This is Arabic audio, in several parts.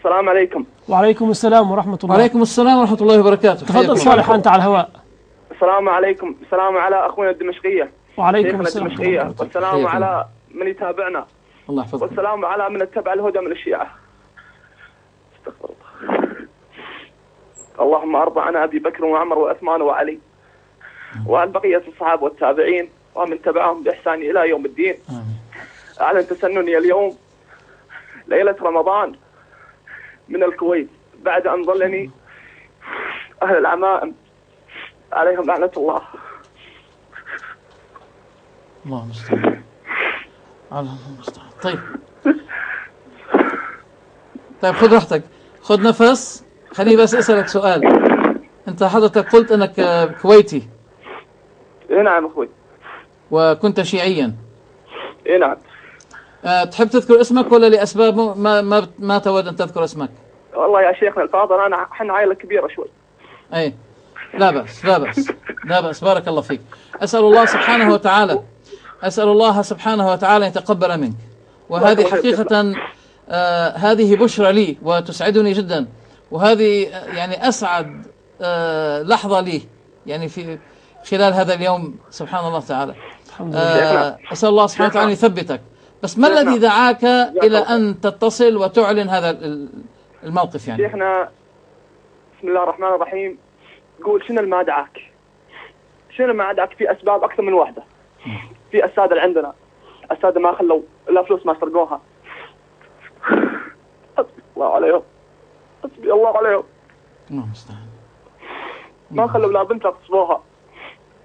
السلام عليكم. وعليكم السلام ورحمة الله. وعليكم السلام ورحمة الله وبركاته. تفضل صالح، أنت على الهواء. السلام عليكم. السلام على أخونا الدمشقية. وعليكم السلام. الدمشقية. والسلام على من يتابعنا. الله يحفظك. والسلام على من اتبع الهدى من الشيعة. استغفر الله. اللهم أرضى عن أبي بكر وعمر وعثمان وعلي وعن بقية الصحابة والتابعين ومن تبعهم بإحسان إلى يوم الدين. آمين. أعلن تسنني اليوم ليلة رمضان من الكويت بعد أن ظلني أهل العمائم عليهم لعنة الله. الله المستعان. الله المستعان. طيب خذ راحتك، خذ نفس. خليني بس أسألك سؤال. أنت حضرتك قلت أنك كويتي. إيه نعم أخوي. وكنت شيعيا. إيه نعم. تحب تذكر اسمك ولا لأسباب ما تود أن تذكر اسمك؟ والله يا شيخنا الفاضل احنا عائله كبيره شوي. اي لا بأس لا بأس لا بأس. بارك الله فيك. أسأل الله سبحانه وتعالى يتقبل منك. وهذه حقيقة هذه بشرى لي وتسعدني جدا، وهذه يعني أسعد لحظة لي يعني في خلال هذا اليوم. سبحان الله تعالى. أسأل الله سبحانه وتعالى يثبتك. بس ما الذي دعاك إلى أن تتصل وتعلن هذا الموقف يعني؟ شيخنا بسم الله الرحمن الرحيم. قول شنو ما دعاك؟ شنو ما دعاك؟ في أسباب أكثر من واحدة. في السادة اللي عندنا، السادة ما خلوا إلا فلوس ما سرقوها. حسبي الله عليهم. حسبي الله عليهم. الله المستعان. ما خلوا لا بنت اغتصبوها.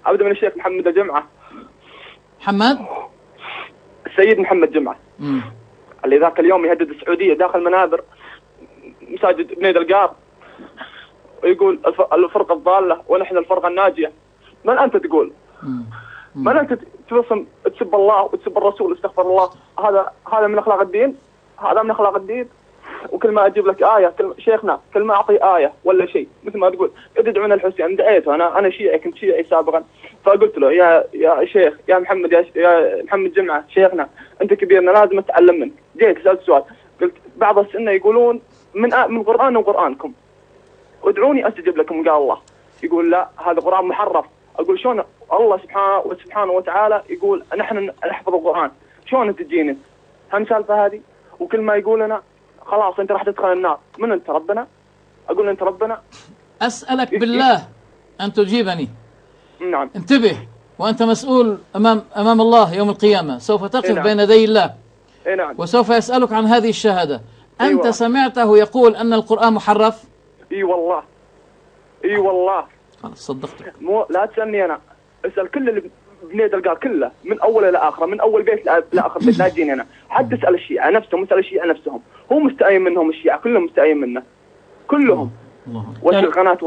أبدا من الشيخ محمد الجمعة. محمد؟ السيد محمد جمعة. اللي ذاك اليوم يهدد السعودية داخل منابر مساجد بني دلقار ويقول الفرقة الضالة ونحن الفرقة الناجية. من أنت تقول؟ من أنت توصم تسب الله وتسب الرسول؟ استغفر الله. هذا من أخلاق الدين؟ هذا من أخلاق الدين؟ وكل ما أجيب لك آية شيخنا كل ما أعطي آية ولا شيء مثل ما تقول تدعون الحسين. دعيته أنا شيعي، كنت شيعي سابقا، فقلت له يا شيخ يا محمد يا محمد جمعة شيخنا أنت كبيرنا لازم أتعلم منك. جيت سألت سؤال قلت بعض السنة يقولون من قرآن وقرآنكم ادعوني أستجب لكم. قال الله يقول لا هذا قرآن محرف. أقول شلون الله سبحانه وتعالى يقول نحن نحفظ القرآن، شلون تجيني هم سالفة هذه؟ وكل ما يقول لنا خلاص أنت راح تدخل النار. من أنت؟ ربنا. أقول أنت ربنا. أسألك بالله أن تجيبني. نعم. انتبه، وأنت مسؤول أمام الله يوم القيامة، سوف تقف بين يدي الله. نعم. وسوف يسألك عن هذه الشهادة. أنت سمعته يقول أن القرآن محرف؟ اي والله. اي والله. خلاص صدقتك. لا تسألني أنا، اسأل كل اللي بني دلقار كله من أول إلى آخره، من أول بيت لآخر بيت. لا تجيني أنا. حتى اسأل الشيعة نفسهم، اسأل الشيعة نفسهم، هو مستأيم منهم الشيعة كلهم مستأيم منه كلهم. واشكل قناة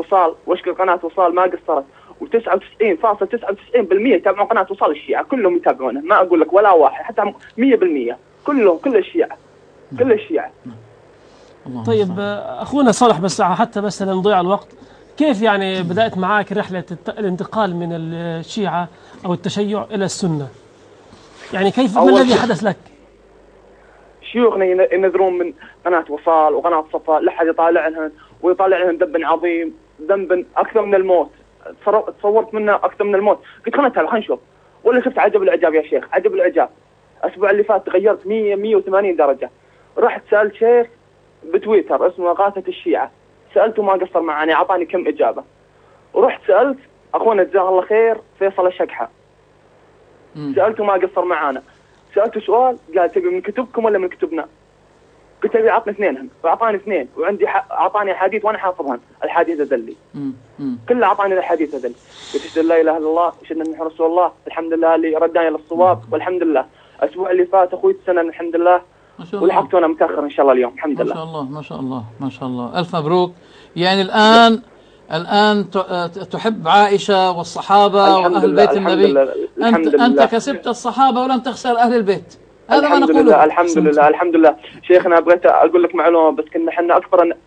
قناة وصال ما قصرت، و99.99% يتابعون قناة وصال الشيعة كلهم يتابعونه. ما أقول لك ولا واحد، حتى 100% كلهم كل الشيعة كل الشيعة. طيب أخونا صالح بس حتى بس لنضيع الوقت، كيف يعني بدأت معاك رحلة الانتقال من الشيعة أو التشيع إلى السنة؟ يعني كيف ما الذي حدث لك؟ شيوخنا ينذرون من قناة وصال وقناة صفا لحد يطالع لهم ويطالع لهم ذنب عظيم، ذنب أكثر من الموت. تصورت منه أكثر من الموت. قلت خلينا نتابع خلينا نشوف. ولا شفت عجب العجاب يا شيخ، عجب العجاب. الأسبوع اللي فات تغيرت 180 درجة. رحت سألت شيخ بتويتر اسمه غاثة الشيعة، سألته ما قصر معاني، أعطاني كم إجابة. ورحت سألت أخونا جزاه الله خير فيصل الشقحة، سألته ما قصر معانا. سألته سؤال قال تبي من كتبكم ولا من كتبنا؟ قلت له أعطني اثنينهم، وأعطاني اثنين، وعندي أعطاني أحاديث وأنا حافظهن. الحديث ذلي كله أعطاني الحديث ذلي. قلت أشهد لا إله إلا الله أشهد أن محمد رسول الله، الحمد لله اللي رداني للصواب والحمد لله. الأسبوع اللي فات أخوي السنة الحمد لله، ولحقت وأنا متأخر إن شاء الله اليوم الحمد لله. ما شاء الله ما شاء الله ما شاء الله. ألف مبروك. يعني الآن تحب عائشة والصحابة وأهل بيت النبي. أنت كسبت الصحابة ولم تخسر أهل البيت. هذا ما نقوله. الحمد لله. شيخنا بغيت أقول لك معلومة بس، كنا احنا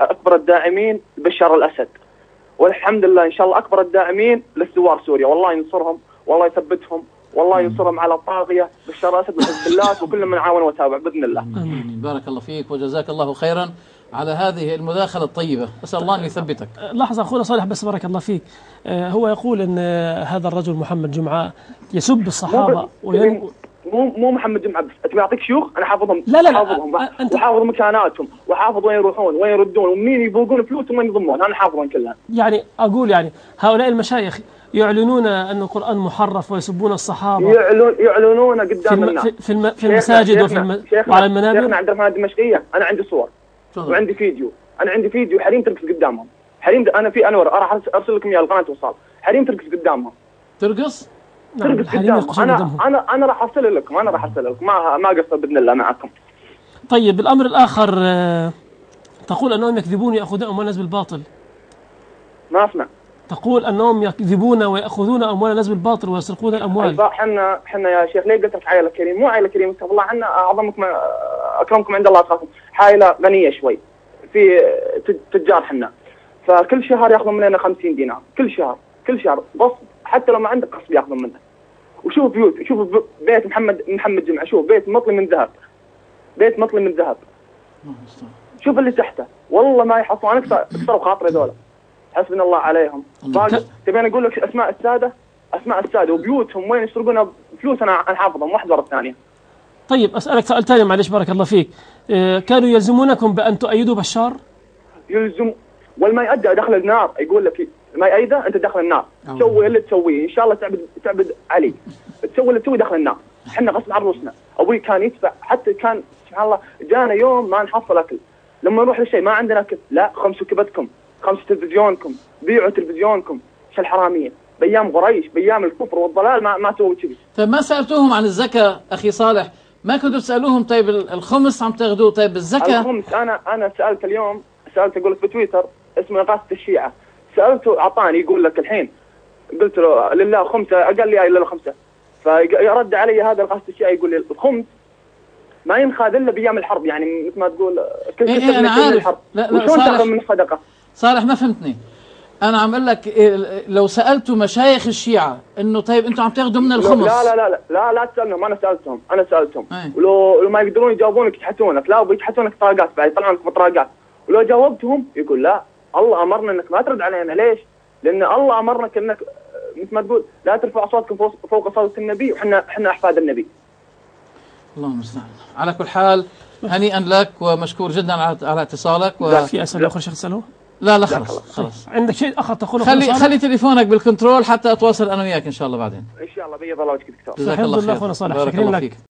أكبر الداعمين بشار الأسد، والحمد لله إن شاء الله أكبر الداعمين للثوار سوريا. والله ينصرهم والله يثبتهم والله ينصرهم على الطاغية بشار الأسد وحزب الله وكل من عاون وتابع بإذن الله. بارك الله فيك وجزاك الله خيرا. على هذه المداخلة الطيبة. أسأل الله أن يثبتك. لحظة أخونا صالح بس بارك الله فيك. هو يقول أن هذا الرجل محمد جمعة يسب الصحابة مو محمد جمعة بس، تبي أعطيك شيوخ أنا حافظهم. لا حافظهم وحافظ مكاناتهم وحافظ وين يروحون وين يردون ومين يبوقون فلوس ومين يضمون، أنا حافظهم كلها. يعني أقول يعني هؤلاء المشايخ يعلنون أن القرآن محرف ويسبون الصحابة، يعلنون قدام الناس في المساجد وعلى المنابر. شيخنا عند الرحمن الدمشقية أنا عندي صور وعندي فيديو، أنا عندي فيديو حريم ترقص قدامهم، حريم أنا في أنور راح أرسل لكم إياه القناة وصال، حريم ترقص قدامهم. ترقص؟ ترقص قدامهم. أنا راح أرسل لكم، ما قصر بإذن الله معكم. طيب الأمر الآخر، تقول أنهم يكذبون ويأخذون أموال الناس بالباطل. ما أسمع. تقول أنهم يكذبون ويأخذون أموال الناس بالباطل ويسرقون الأموال. حنا يا شيخ ليه قلت لك عائلة كريم؟ مو عائلة كريم، استغفر الله، حنا أعظمكم أكرمكم عند الله أتقاكم، عائلة غنية شوي، في تجار حنا، فكل شهر يأخذون مننا 50 دينار كل شهر بس، حتى لو ما عندك قصب يأخذون منك. وشوف بيت محمد جمعة، شوف بيت مطلي من ذهب، شوف اللي تحته، والله ما يحصون. أنا أكثر خاطري ذولا، حسبنا الله عليهم. تبين أقول لك أسماء السادة وبيوتهم وين يسرقون فلوس، أنا حافظهم واحد ورا الثانية. طيب أسألك سؤال ثاني معلش بارك الله فيك، كانوا يلزمونكم بأن تؤيدوا بشار؟ يلزم، والما يؤدى دخل النار، يقول لك ما يأيده أنت داخل النار، تسوي اللي تسويه إن شاء الله، تعبد علي، تسوي اللي تسوي داخل النار. إحنا غصب عن رؤوسنا، أبوي كان يدفع، حتى كان سبحان الله جانا يوم ما نحصل أكل، لما نروح للشيء ما عندنا أكل، لا خمسوا كبدكم، خمسوا تلفزيونكم، بيعوا تلفزيونكم، شو الحرامية بأيام قريش بأيام الكفر والضلال ما سووا كذي. طيب ما سألتوهم عن الزكاة أخي صالح؟ ما كنتوا تسألوهم طيب الخمس عم تاخذوه، طيب الزكاة؟ الخمس أنا سألت اليوم، أقول لك بتويتر اسمه إغاثة الشيعة، سألته أعطاني يقول لك الحين، قلت له لله خمسة، قال لي لله خمسة، فيرد علي هذا إغاثة الشيعة يقول لي الخمس ما ينخذ إلا بأيام الحرب، يعني مثل ما تقول أنا عارف. وشون تاخذ من الصدقة؟ صالح ما فهمتني، أنا عم أقول لك لو سألتوا مشايخ الشيعة إنه طيب أنتم عم تاخذوا من الخمس. لا تسألهم، أنا سألتهم ولو ما يقدرون يجاوبونك يتحتونك، لا وبيتحتونك طاقات بعد، يطلعونك بطاقات، ولو جاوبتهم يقول لا الله أمرنا إنك ما ترد علينا. ليش؟ لأن الله أمرنا إنك مثل ما تقول لا ترفع أصواتكم فوق صوت النبي، وإحنا أحفاد النبي. الله المستعان. على كل حال هنيئا لك ومشكور جدا على اتصالك. في أسئلة أخرى شيخ تسأله؟ لا خلاص. عندك شيء آخر تقوله؟ خلي تليفونك بالكنترول حتى أتواصل أنا وياك إن شاء الله بعدين. إن شاء الله بيض الله وجهك دكتور. جزاك الله خير. بارك الله فيك.